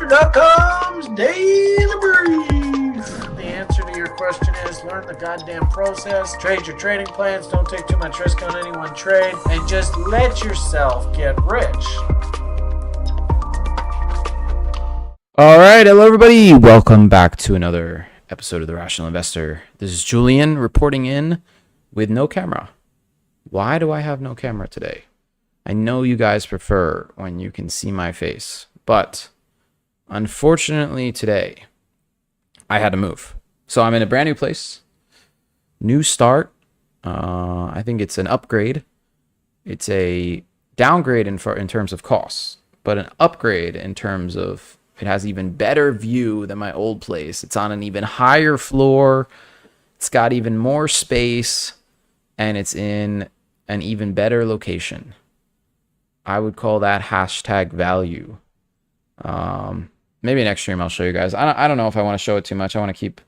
Trader.com's Daily Brief. The answer to your question is learn the goddamn process, trade your trading plans, don't take too much risk on any one trade, and just let yourself get rich. All right, hello everybody. Welcome back to another episode of The Rational Investor. This is Julian reporting in with no camera. Why do I have no camera today? I know you guys prefer when you can see my face, but unfortunately today I had to move. So I'm in a brand new place, new start. I think it's an upgrade. It's a downgrade in terms of costs, but an upgrade in terms of it has even better view than my old place. It's on an even higher floor. It's got even more space, and it's in an even better location. I would call that hashtag value. Maybe next stream I'll show you guys. I don't know if I want to show it too much. I want to keep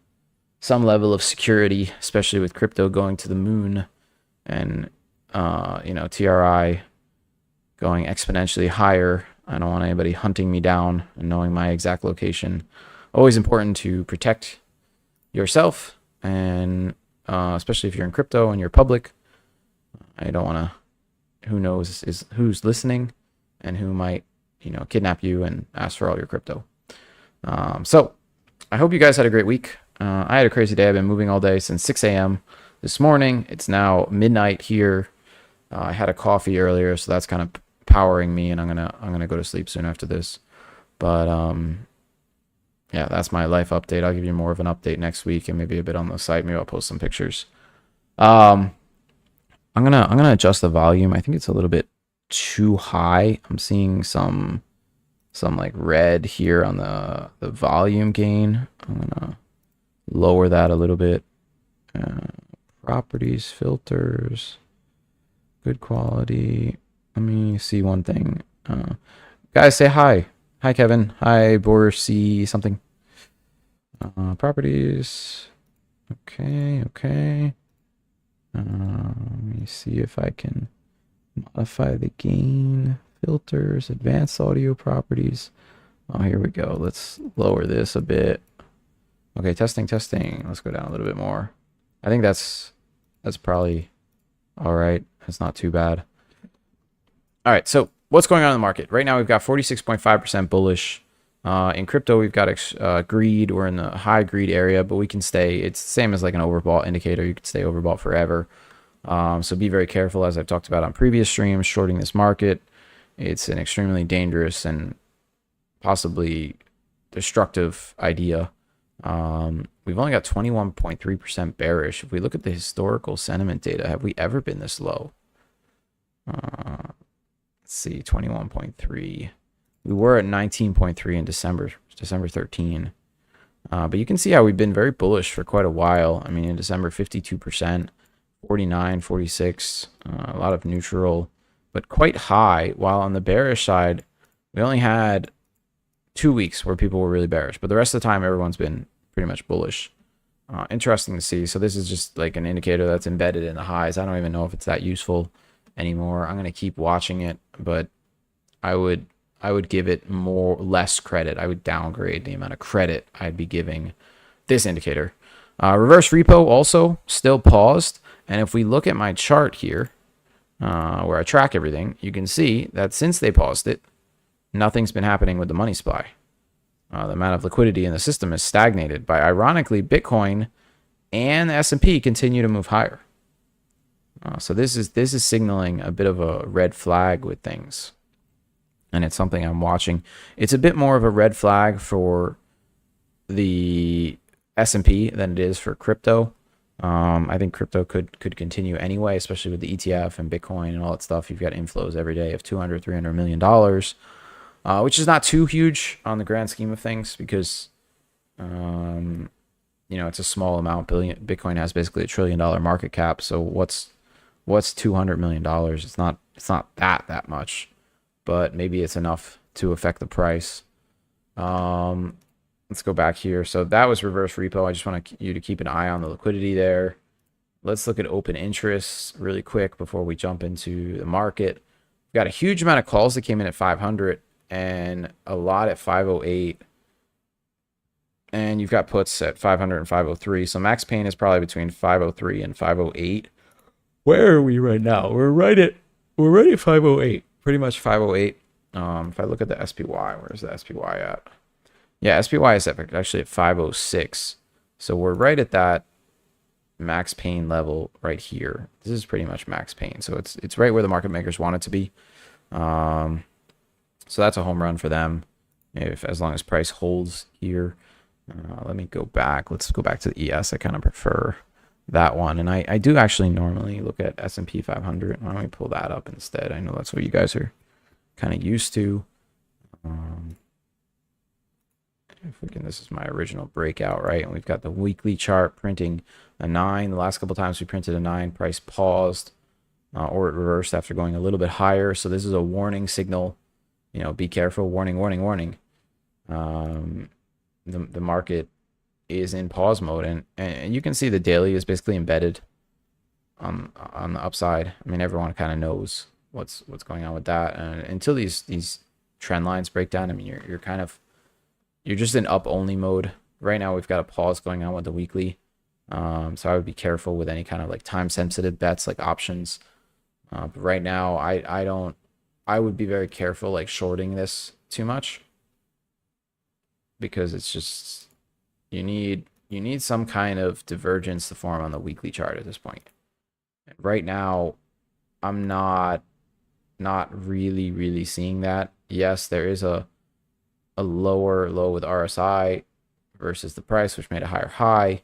some level of security, especially with crypto going to the moon and TRI going exponentially higher. I don't want anybody hunting me down and knowing my exact location. Always important to protect yourself, and especially if you're in crypto and you're public. I don't want to. Who knows who's listening and who might kidnap you and ask for all your crypto. So I hope you guys had a great week. I had a crazy day. I've been moving all day since 6 a.m. this morning. It's now midnight here. I had a coffee earlier, so that's kind of powering me, and I'm gonna go to sleep soon after this. But yeah, that's my life update. I'll give you more of an update next week and maybe a bit on the site. Maybe I'll post some pictures. I'm gonna adjust the volume. I think it's a little bit too high. I'm seeing some like red here on the volume gain. I'm gonna lower that a little bit. Properties, filters, good quality. Let me see one thing. Guys, say hi. Hi, Kevin. Hi, Borsi something. Properties. Okay. Let me see if I can modify the gain. Filters, advanced audio properties. Oh, here we go. Let's lower this a bit. Okay, testing. Let's go down a little bit more. I think that's probably all right. That's not too bad. All right, so what's going on in the market? Right now we've got 46.5% bullish. In crypto, we've got greed. We're in the high greed area, but we can stay. It's the same as like an overbought indicator. You can stay overbought forever. So be very careful, as I've talked about on previous streams, shorting this market. It's an extremely dangerous and possibly destructive idea. We've only got 21.3% bearish. If we look at the historical sentiment data, have we ever been this low? Let's see, 21.3. We were at 19.3 in December 13. But you can see how we've been very bullish for quite a while. I mean, in December, 52%, 49, 46, a lot of neutral, but quite high. While on the bearish side, we only had 2 weeks where people were really bearish, but the rest of the time, everyone's been pretty much bullish. Interesting to see. So this is just like an indicator that's embedded in the highs. I don't even know if it's that useful anymore. I'm going to keep watching it, but I would give it less credit. I would downgrade the amount of credit I'd be giving this indicator. Reverse repo also still paused. And if we look at my chart here, where I track everything, you can see that since they paused it, nothing's been happening with the money supply. The amount of liquidity in the system is stagnated. But ironically, Bitcoin and the S&P continue to move higher. So this is signaling a bit of a red flag with things. And it's something I'm watching. It's a bit more of a red flag for the S&P than it is for crypto. I think crypto could continue anyway, especially with the ETF and Bitcoin and all that stuff. You've got inflows every day of $200-300 million, which is not too huge on the grand scheme of things because, it's a small amount. Bitcoin has basically $1 trillion market cap. So what's $200 million? It's not that much. But maybe it's enough to affect the price. Let's go back here. So that was reverse repo. I just want you to keep an eye on the liquidity there. Let's look at open interests really quick before we jump into the market. We've got a huge amount of calls that came in at 500 and a lot at 508. and you've got puts at 500 and 503. So max pain is probably between 503 and 508. Where are we right now? We're right at 508. Pretty much 508. If I look at the SPY, where's the SPY at? Yeah, SPY is actually at 506. So we're right at that max pain level right here. This is pretty much max pain. So it's right where the market makers want it to be. So that's a home run for them, as long as price holds here. Let me go back. Let's go back to the ES. I kind of prefer that one. And I do actually normally look at S&P 500. Why don't we pull that up instead? I know that's what you guys are kind of used to. If we can, this is my original breakout, right? And we've got the weekly chart printing a 9. The last couple times we printed a 9, price paused or it reversed after going a little bit higher. So this is a warning signal. You know, be careful. Warning, warning, warning. The market is in pause mode, and you can see the daily is basically embedded on the upside. I mean, everyone kind of knows what's going on with that, and until these trend lines break down, I mean, you're just in up only mode right now. We've got a pause going on with the weekly, so I would be careful with any kind of like time sensitive bets like options. But right now, I would be very careful like shorting this too much, because it's just you need some kind of divergence to form on the weekly chart at this point. And right now, I'm not really seeing that. Yes, there is a lower low with RSI versus the price, which made a higher high.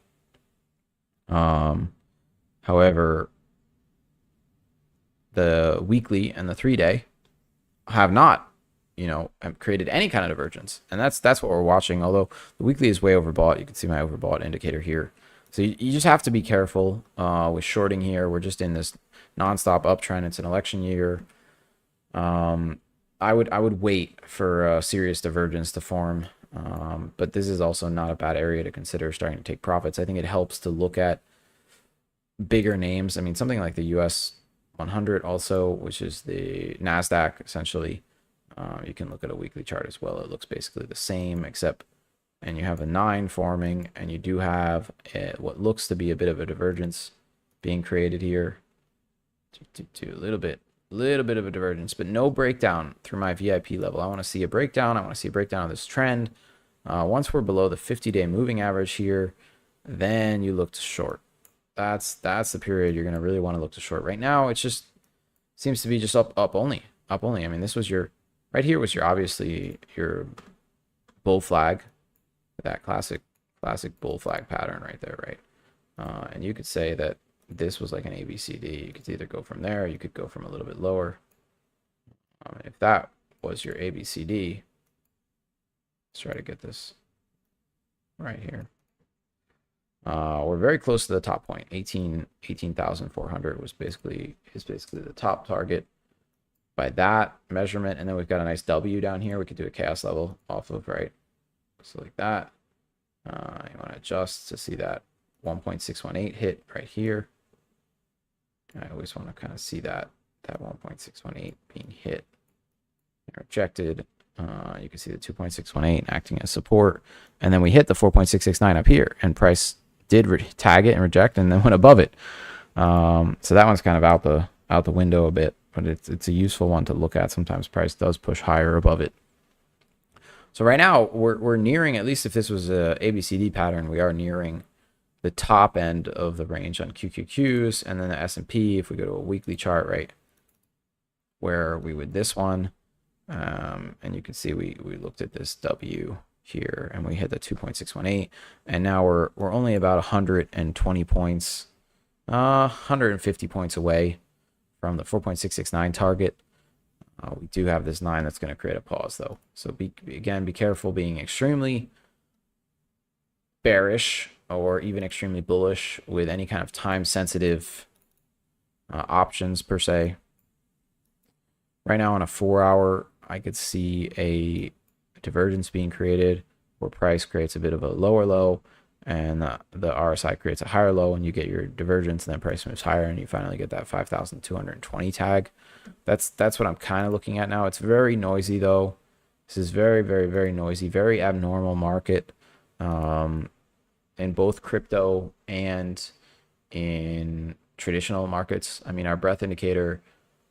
However, the weekly and the 3-day have not, have created any kind of divergence, and that's what we're watching. Although the weekly is way overbought, you can see my overbought indicator here. So you just have to be careful with shorting here. We're just in this nonstop uptrend. It's an election year. I would wait for a serious divergence to form, but this is also not a bad area to consider starting to take profits. I think it helps to look at bigger names. I mean, something like the US 100 also, which is the NASDAQ essentially. You can look at a weekly chart as well. It looks basically the same, except, and you have a 9 forming, and you do have what looks to be a bit of a divergence being created here. A little bit of a divergence, but no breakdown through my VIP level. I want to see a breakdown. I want to see a breakdown of this trend. Once we're below the 50-day moving average here, then you look to short. That's the period you're going to really want to look to short. Right now, it just seems to be just up only. I mean, this was your, right here was your, obviously your bull flag, that classic bull flag pattern right there, right? And you could say that this was like an ABCD. You could either go from there, or you could go from a little bit lower. If that was your ABCD, let's try to get this right here. We're very close to the top point. 18,400 was basically the top target by that measurement. And then we've got a nice W down here. We could do a chaos level off of, right? So like that. You want to adjust to see that 1.618 hit right here. I always want to kind of see that 1.618 being hit and rejected. You can see the 2.618 acting as support, and then we hit the 4.669 up here, and price did tag it and reject, and then went above it. So that one's kind of out the window a bit, but it's a useful one to look at. Sometimes price does push higher above it. So right now we're nearing, at least if this was a ABCD pattern, we are nearing the top end of the range on QQQs, and then the S&P, if we go to a weekly chart, right, where we would this one, and you can see we looked at this W here, and we hit the 2.618, and now we're only about 120 points, 150 points away from the 4.669 target. We do have this 9 that's going to create a pause though, so be careful being extremely bearish or even extremely bullish with any kind of time sensitive options per se. Right now on a 4-hour, I could see a divergence being created where price creates a bit of a lower low, and the RSI creates a higher low, and you get your divergence, and then price moves higher, and you finally get that 5,220 tag. That's what I'm kind of looking at now. It's very noisy though. This is very, very, very noisy, very abnormal market. in both crypto and in traditional markets. I mean, our breadth indicator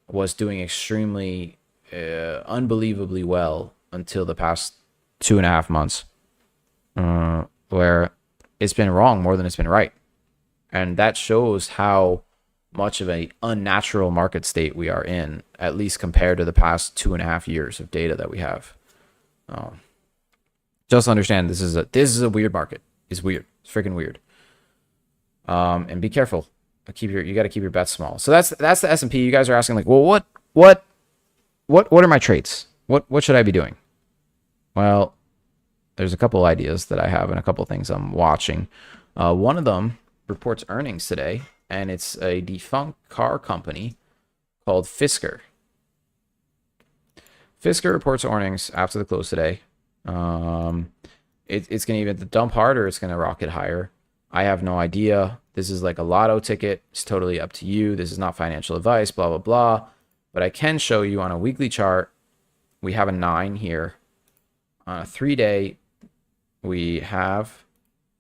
was doing extremely, unbelievably well until the past 2.5 months, where it's been wrong more than it's been right. And that shows how much of a unnatural market state we are in, at least compared to the past 2.5 years of data that we have. Just understand this is a weird market. It's weird. It's freaking weird. And be careful. You got to keep your bets small. So that's the S&P. You guys are asking like, well, what are my trades? What should I be doing? Well, there's a couple ideas that I have and a couple things I'm watching. One of them reports earnings today, and it's a defunct car company called Fisker. Fisker reports earnings after the close today. It's going to either dump hard or it's going to rocket higher. I have no idea. This is like a lotto ticket. It's totally up to you. This is not financial advice, blah, blah, blah. But I can show you on a weekly chart, we have a 9 here. On a 3-day, we have,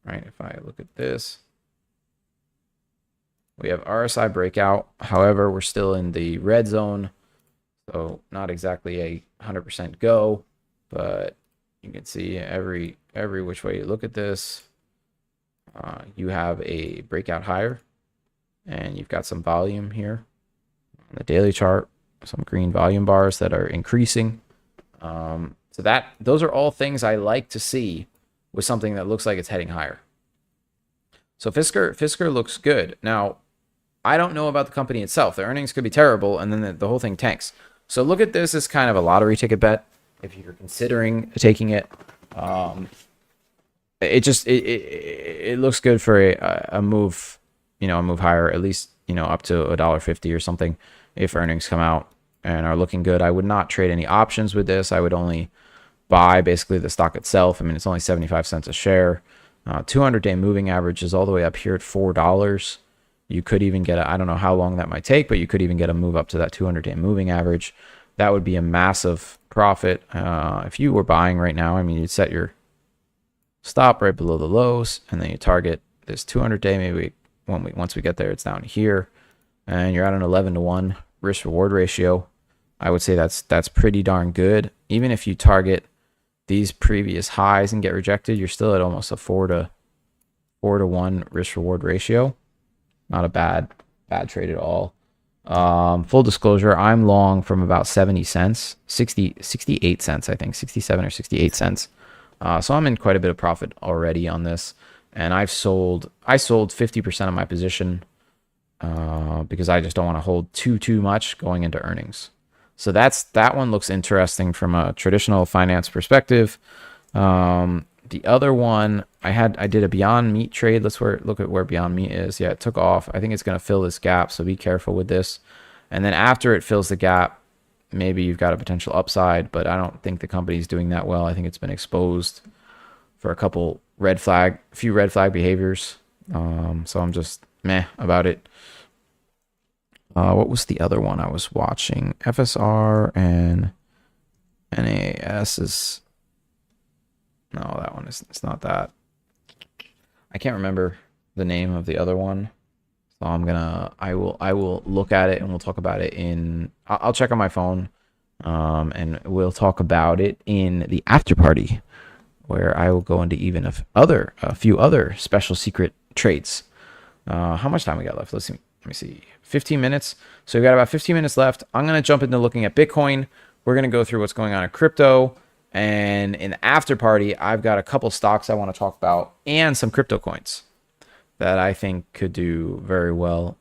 right, if I look at this, we have RSI breakout. However, we're still in the red zone. So not exactly a 100% go, but you can see every which way you look at this, you have a breakout higher, and you've got some volume here on the daily chart, some green volume bars that are increasing. So those are all things I like to see with something that looks like it's heading higher. So Fisker looks good. Now, I don't know about the company itself. The earnings could be terrible, and then the whole thing tanks. So look at this as kind of a lottery ticket bet if you're considering taking it. It looks good for a move, a move higher, at least, up to $1.50 or something if earnings come out and are looking good. I would not trade any options with this. I would only buy basically the stock itself. I mean, it's only 75 cents a share. 200-day moving average is all the way up here at $4. You could even get I don't know how long that might take, but you could even get a move up to that 200-day moving average. That would be a massive profit. If you were buying right now, I mean, you'd set your stop right below the lows, and then you target this 200-day. Maybe once we get there, it's down here, and you're at an 11-to-1 risk-reward ratio. I would say that's pretty darn good. Even if you target these previous highs and get rejected, you're still at almost a 4-to-1 risk-reward ratio. Not a bad trade at all. Full disclosure, I'm long from about 70 cents, 68 cents, I think, 67 or 68 cents. So I'm in quite a bit of profit already on this, and I sold 50% of my position because I just don't want to hold too much going into earnings. So that one looks interesting from a traditional finance perspective. The other one I did a Beyond Meat trade. Let's look at where Beyond Meat is. Yeah, it took off. I think it's going to fill this gap, so be careful with this. And then after it fills the gap, maybe you've got a potential upside, but I don't think the company's doing that well. I think it's been exposed for a few red flag behaviors. So I'm just meh about it. What was the other one I was watching? FSR and NAAS is... No, that one it's not that. I can't remember the name of the other one. So I will look at it and we'll talk about it I'll check on my phone. And we'll talk about it in the after party, where I will go into even a few other special secret trades. How much time we got left? Let me see. 15 minutes. So we've got about 15 minutes left. I'm going to jump into looking at Bitcoin. We're going to go through what's going on in crypto. And in the after party, I've got a couple stocks I want to talk about and some crypto coins that I think could do very well.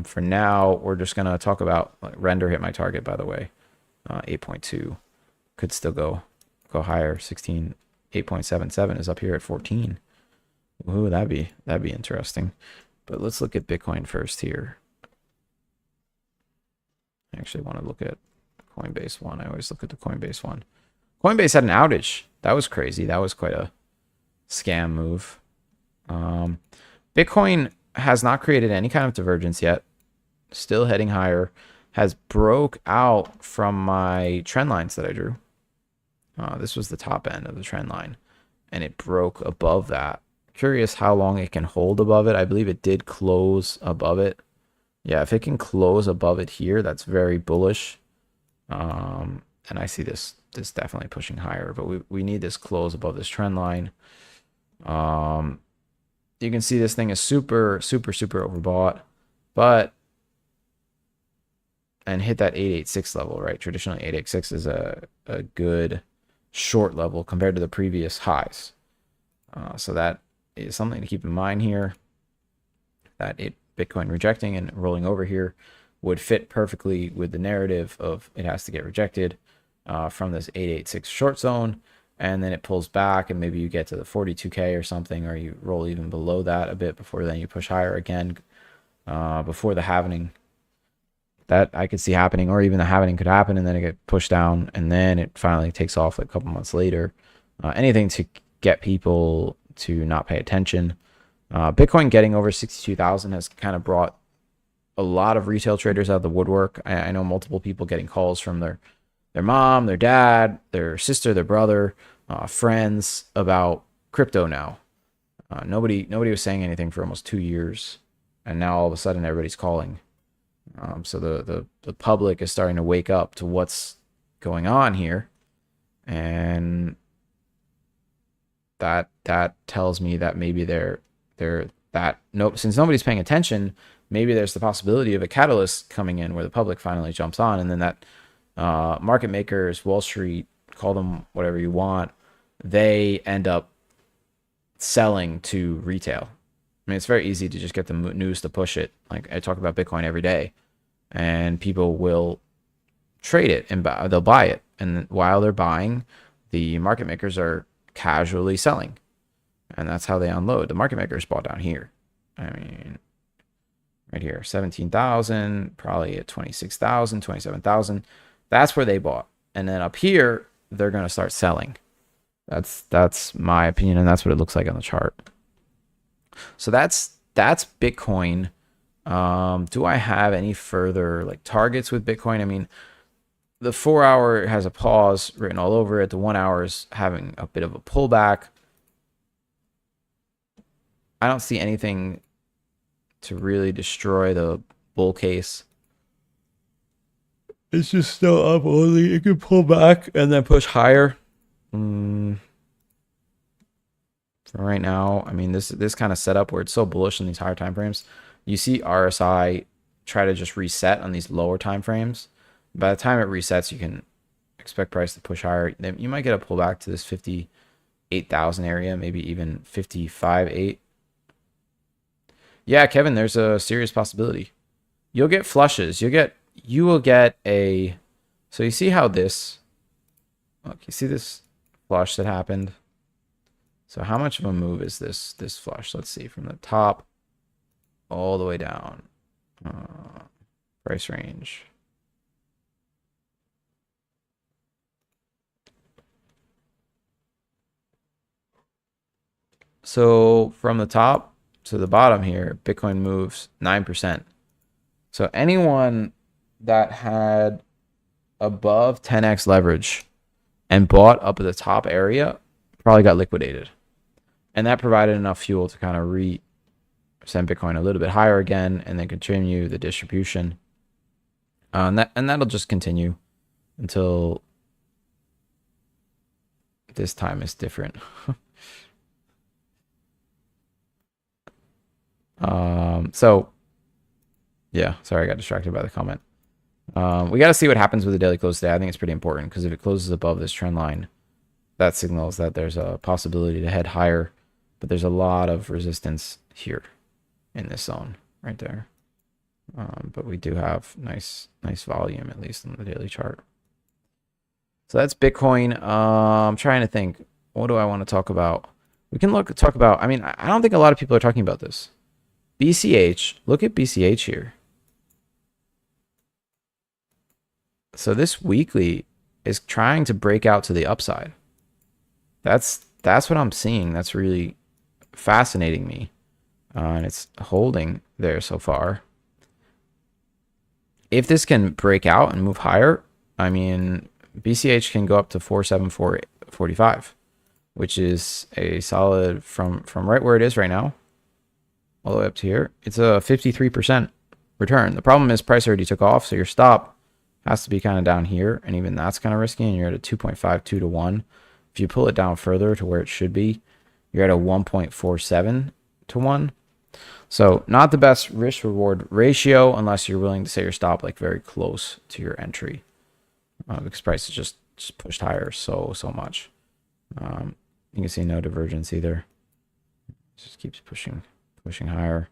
For now, we're just going to talk about render hit my target, by the way. 8.2 could still go higher. 8.77 is up here at 14. Ooh, that'd be interesting. But let's look at Bitcoin first here. I actually want to look at Coinbase one. I always look at the Coinbase one. Coinbase had an outage. That was crazy. That was quite a scam move. Bitcoin has not created any kind of divergence yet. Still heading higher. Has broke out from my trend lines that I drew. This was the top end of the trend line. and it broke above that. Curious how long it can hold above it. I believe it did close above it. Yeah, if it can close above it here, that's very bullish. And I see this definitely pushing higher, but we need this close above this trend line. You can see this thing is super overbought, and hit that 886 level, right? Traditionally 886 is a good short level compared to the previous highs. So that is something to keep in mind here, that Bitcoin rejecting and rolling over here would fit perfectly with the narrative of it has to get rejected from this 886 short zone, and then it pulls back, and maybe you get to the 42K or something, or you roll even below that a bit before then you push higher again before the halvening. That I could see happening, or even the halvening could happen and then it get pushed down, and then it finally takes off like a couple months later. Anything to get people to not pay attention. Bitcoin getting over 62,000 has kind of brought a lot of retail traders out of the woodwork. I know multiple people getting calls from their mom, their dad, their sister, their brother, friends about crypto now. Nobody was saying anything for almost 2 years, and now all of a sudden everybody's calling. So the public is starting to wake up to what's going on here, and that tells me that maybe since nobody's paying attention, maybe there's the possibility of a catalyst coming in where the public finally jumps on, and then that market makers, Wall Street, call them whatever you want, they end up selling to retail. I mean, it's very easy to just get the news to push it. Like, I talk about Bitcoin every day, and people will trade it and they'll buy it. And while they're buying, the market makers are casually selling. And that's how they unload. The market makers bought down here. I mean, right here, 17,000, probably at 26,000, 27,000. That's where they bought. And then up here, they're going to start selling. That's my opinion, and that's what it looks like on the chart. So that's Bitcoin. Do I have any further like targets with Bitcoin? I mean, the 4 hour has a pause written all over it. The 1 hour is having a bit of a pullback. I don't see anything to really destroy the bull case. It's just still up only. It could pull back and then push higher. For right now, I mean, this kind of setup where it's so bullish in these higher time frames. You see RSI try to just reset on these lower time frames. By the time it resets, you can expect price to push higher. Then you might get a pullback to this 58,000 area, maybe even 55.8. Yeah, Kevin, there's a serious possibility. You'll get flushes. You will get a. So you see how this. Look, you see this flush that happened. So how much of a move is this flush? Let's see, from the top all the way down. Price range. So from the top to the bottom here, Bitcoin moves 9%. So anyone that had above 10x leverage and bought up at the top area probably got liquidated. And that provided enough fuel to kind of send Bitcoin a little bit higher again, and then continue the distribution. And that'll just continue until this time is different. So yeah, sorry, I got distracted by the comment. We got to see what happens with the daily close today. I think it's pretty important, because if it closes above this trend line, that signals that there's a possibility to head higher, but there's a lot of resistance here in this zone right there. But we do have nice volume, at least on the daily chart. So that's Bitcoin. I'm trying to think, what do I want to talk about? We can talk about, I mean, I don't think a lot of people are talking about this. BCH, look at BCH here. So this weekly is trying to break out to the upside. That's what I'm seeing. That's really fascinating me. And it's holding there so far. If this can break out and move higher, I mean, BCH can go up to 47445. which is a solid from right where it is right now all the way up to here. It's a 53% return. The problem is price already took off, so your stop has to be kind of down here, and even that's kind of risky, and you're at a 2.52 to 1. If you pull it down further to where it should be, you're at a 1.47 to 1. So not the best risk reward ratio unless you're willing to set your stop like very close to your entry, because price is just pushed higher so much. You can see no divergence either. It just keeps pushing higher.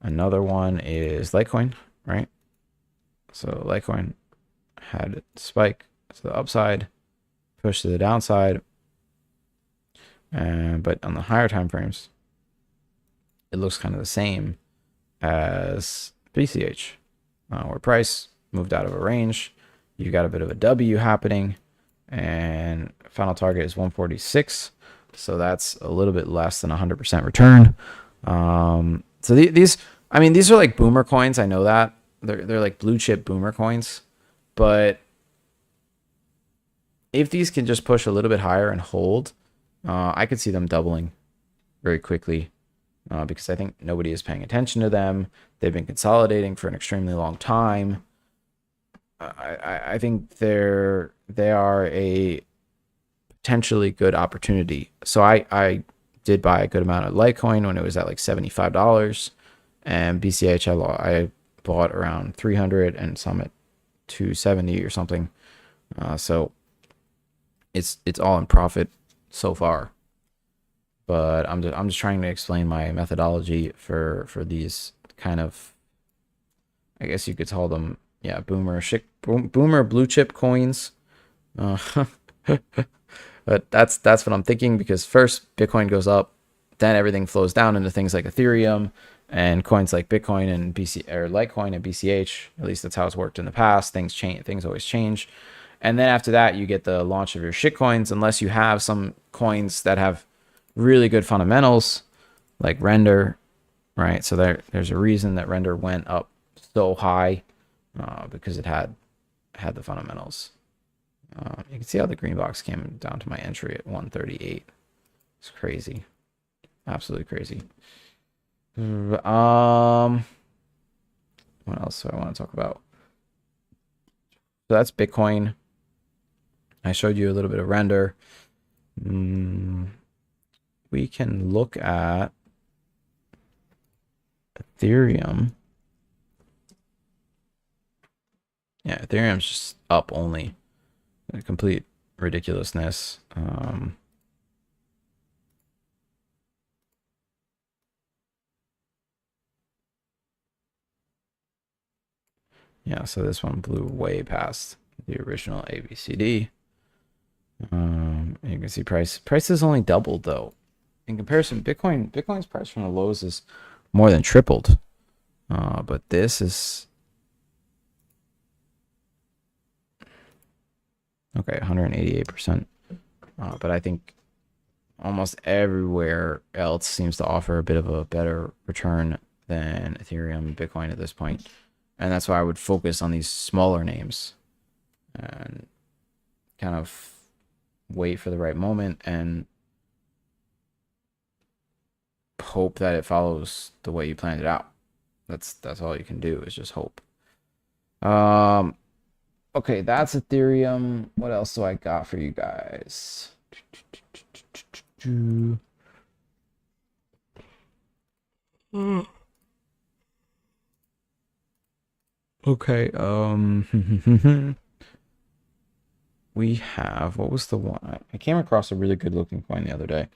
Another one is Litecoin, right? So Litecoin had it spike to the upside, push to the downside, but on the higher time frames, it looks kind of the same as BCH, where price moved out of a range. You got a bit of a W happening, and final target is 146. So that's a little bit less than 100% return. So these are like boomer coins. I know that they're like blue chip boomer coins, but if these can just push a little bit higher and hold, I could see them doubling very quickly, because I think nobody is paying attention to them. They've been consolidating for an extremely long time. I think they are a potentially good opportunity. So I did buy a good amount of Litecoin when it was at like $75, and BCH I bought around 300 and some at 270 or something. So it's all in profit so far. But I'm just trying to explain my methodology for these kind of, I guess you could call them, yeah, boomer blue chip coins. But that's what I'm thinking, because first Bitcoin goes up, then everything flows down into things like Ethereum and coins like Bitcoin and Litecoin and BCH. At least that's how it's worked in the past. Things change. Things always change. And then after that, you get the launch of your shitcoins, unless you have some coins that have really good fundamentals, like Render, right? So there's a reason that Render went up so high, because it had the fundamentals. You can see how the green box came down to my entry at 138. It's crazy, absolutely crazy. What else do I want to talk about? So that's Bitcoin. I showed you a little bit of Render. We can look at Ethereum. Yeah, Ethereum's just up only. A complete ridiculousness. Yeah, so this one blew way past the original ABCD. You can see price has only doubled though. In comparison, Bitcoin's price from the lows is more than tripled. But this is okay, 188%. But I think almost everywhere else seems to offer a bit of a better return than Ethereum and Bitcoin at this point. And that's why I would focus on these smaller names and kind of wait for the right moment and hope that it follows the way you planned it out. That's all you can do, is just hope. Okay, that's Ethereum. What else do I got for you guys? Okay, we have, what was the one? I came across a really good looking coin the other day.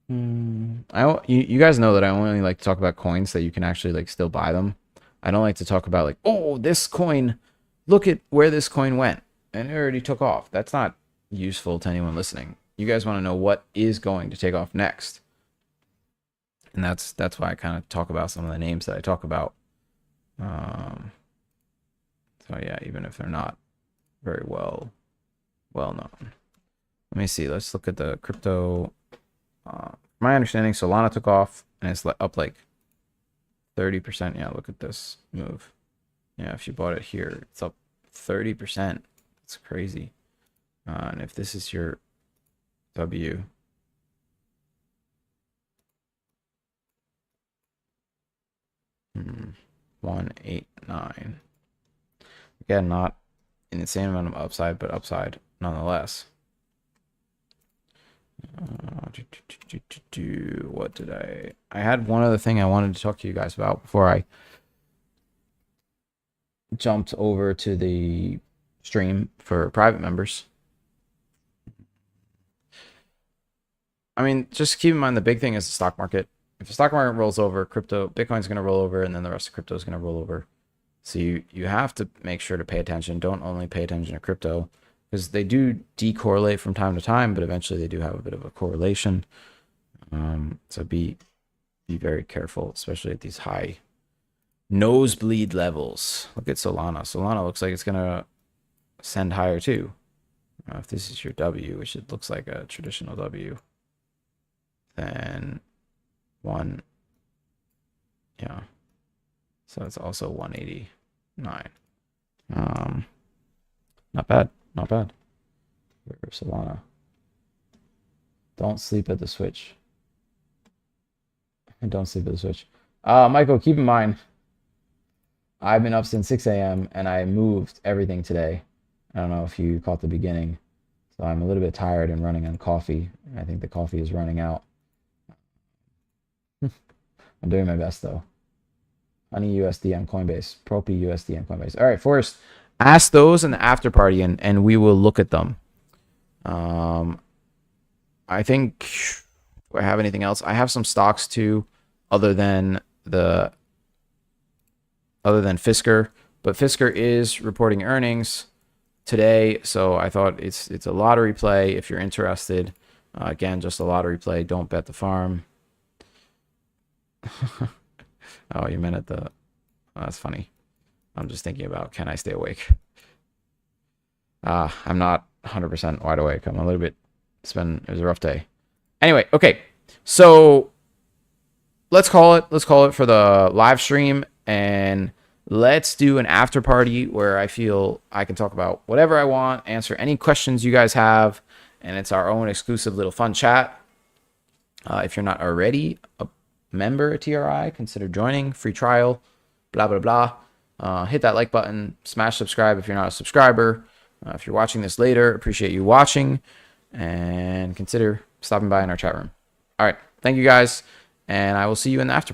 You guys know that I only like to talk about coins that you can actually like still buy them. I don't like to talk about like, oh, this coin, look at where this coin went and it already took off. That's not useful to anyone listening. You guys want to know what is going to take off next. And that's why I kind of talk about some of the names that I talk about. So yeah, even if they're not very well known. Let me see. Let's look at the crypto. My understanding, Solana took off and it's up like 30%. Yeah, look at this move. Yeah, if you bought it here, it's up 30%. It's crazy. And if this is your W, 189. Again, not an insane amount of upside, but upside nonetheless. What did I had one other thing I wanted to talk to you guys about before I jumped over to the stream for private members. I mean, just keep in mind the big thing is the stock market. If the stock market rolls over, Bitcoin's going to roll over, and then the rest of crypto is going to roll over. So you have to make sure to pay attention. Don't only pay attention to crypto, because they do decorrelate from time to time, but eventually they do have a bit of a correlation. So be very careful, especially at these high nosebleed levels. Look at Solana. Solana looks like it's going to ascend higher too. If this is your W, which it looks like a traditional W, then yeah. So it's also 189. Not bad. Not bad. Where's Solana? Don't sleep at the switch. Don't sleep at the switch. Michael, keep in mind, I've been up since 6 a.m. and I moved everything today. I don't know if you caught the beginning. So I'm a little bit tired and running on coffee. I think the coffee is running out. I'm doing my best though. Honey USD on Coinbase. Propi USD on Coinbase. All right, Forrest, ask those in the after party and we will look at them. I think, do I have anything else? I have some stocks too, other than Fisker, but Fisker is reporting earnings today, so I thought it's a lottery play if you're interested. Again, just a lottery play. Don't bet the farm. Oh, you meant at the... Oh, that's funny. I'm just thinking about, can I stay awake? I'm not 100% wide awake. I'm a little bit... It was a rough day. Anyway, okay. So let's call it for the live stream, and let's do an after party where I feel I can talk about whatever I want, answer any questions you guys have, and it's our own exclusive little fun chat. If you're not already a member at TRI, consider joining. Free trial, blah, blah, blah. Hit that like button, smash subscribe if you're not a subscriber. If you're watching this later, appreciate you watching, and consider stopping by in our chat room. All right, thank you guys, and I will see you in the after party.